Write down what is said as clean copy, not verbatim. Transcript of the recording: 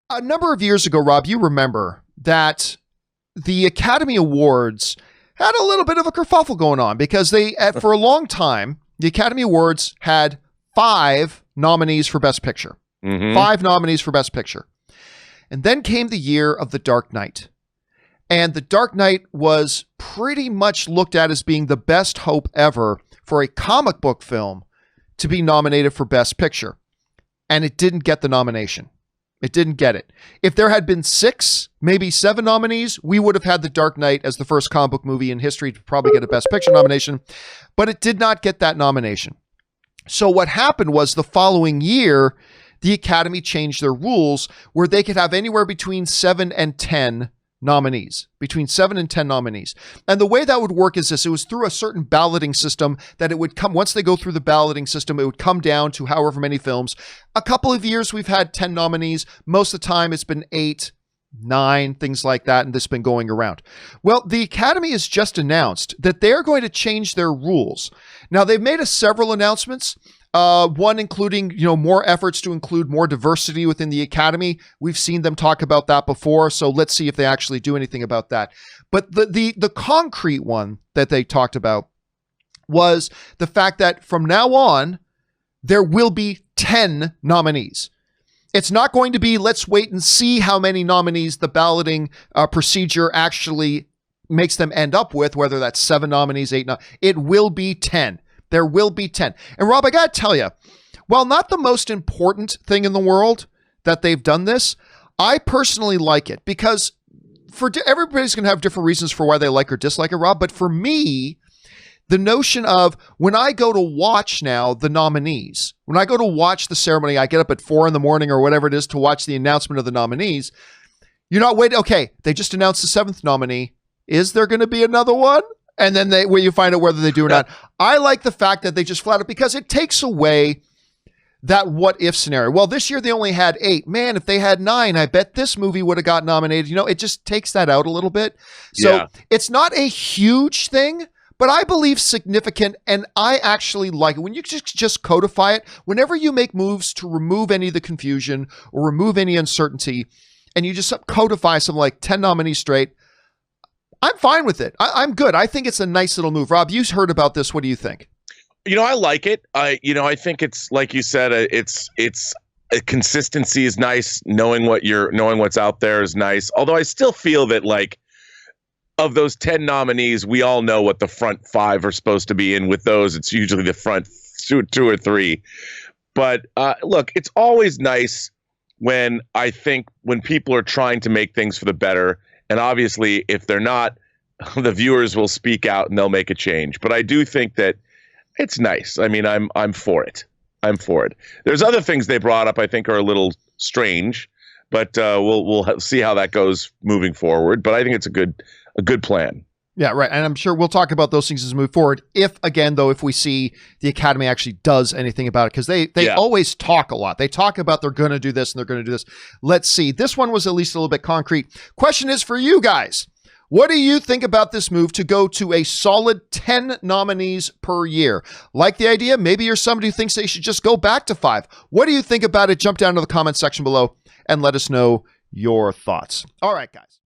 A number of years ago, Rob, you remember that the Academy Awards had a little bit of a kerfuffle going on because for a long time, the Academy Awards had 5 nominees for Best Picture. 5 nominees for Best Picture. And then came the year of The Dark Knight. And The Dark Knight was pretty much looked at as being the best hope ever for a comic book film to be nominated for Best Picture. And it didn't get the nomination. It didn't get it. If there had been 6, maybe 7 nominees, we would have had The Dark Knight as the first comic book movie in history to probably get a Best Picture nomination. But it did not get that nomination. So what happened was the following year, the Academy changed their rules where they could have anywhere between 7 and 10 nominees, between 7 and 10 nominees. And the way that would work is this: it was through a certain balloting system that it would come, once they go through the balloting system, it would come down to however many films. A couple of years we've had 10 nominees. Most of the time it's been 8, 9, things like that, and this has been going around. Well, the Academy has just announced that they're going to change their rules. Now, they've made several announcements. One including, more efforts to include more diversity within the Academy. We've seen them talk about that before, so let's see if they actually do anything about that. But the concrete one that they talked about was the fact that from now on, there will be 10 nominees. It's not going to be, let's wait and see how many nominees the balloting procedure actually makes them end up with, whether that's 7 nominees, 8, it will be 10. There will be 10. And Rob, I got to tell you, while not the most important thing in the world that they've done this, I personally like it because everybody's going to have different reasons for why they like or dislike it, Rob. But for me, the notion of when I go to watch now the nominees, when I go to watch the ceremony, I get up at 4 a.m. or whatever it is to watch the announcement of the nominees. You're not waiting. Okay, they just announced the 7th nominee. Is there going to be another one? And then where you find out whether they do or not. I like the fact that they just flat out, because it takes away that what if scenario. Well, this year they only had 8. Man, if they had 9, I bet this movie would have got nominated. It just takes that out a little bit. So It's not a huge thing, but I believe significant, and I actually like it. When you just codify it, whenever you make moves to remove any of the confusion or remove any uncertainty, and you just codify something like 10 nominees straight, I'm fine with it. I'm good. I think it's a nice little move. Rob, you heard about this. What do you think? I like it. I think it's like you said. It's consistency is nice. Knowing what's out there is nice. Although I still feel that of those 10 nominees, we all know what the front 5 are supposed to be, and with those, it's usually the front 2 or 3. But look, it's always nice when people are trying to make things for the better. And obviously, if they're not, the viewers will speak out and they'll make a change. But I do think that it's nice. I mean, I'm for it. I'm for it. There's other things they brought up I think are a little strange, but we'll see how that goes moving forward. But I think it's a good plan. Yeah, right. And I'm sure we'll talk about those things as we move forward. If we see the Academy actually does anything about it, because they always talk a lot. They talk about they're going to do this and they're going to do this. Let's see. This one was at least a little bit concrete. Question is for you guys. What do you think about this move to go to a solid 10 nominees per year? Like the idea? Maybe you're somebody who thinks they should just go back to 5. What do you think about it? Jump down to the comment section below and let us know your thoughts. All right, guys.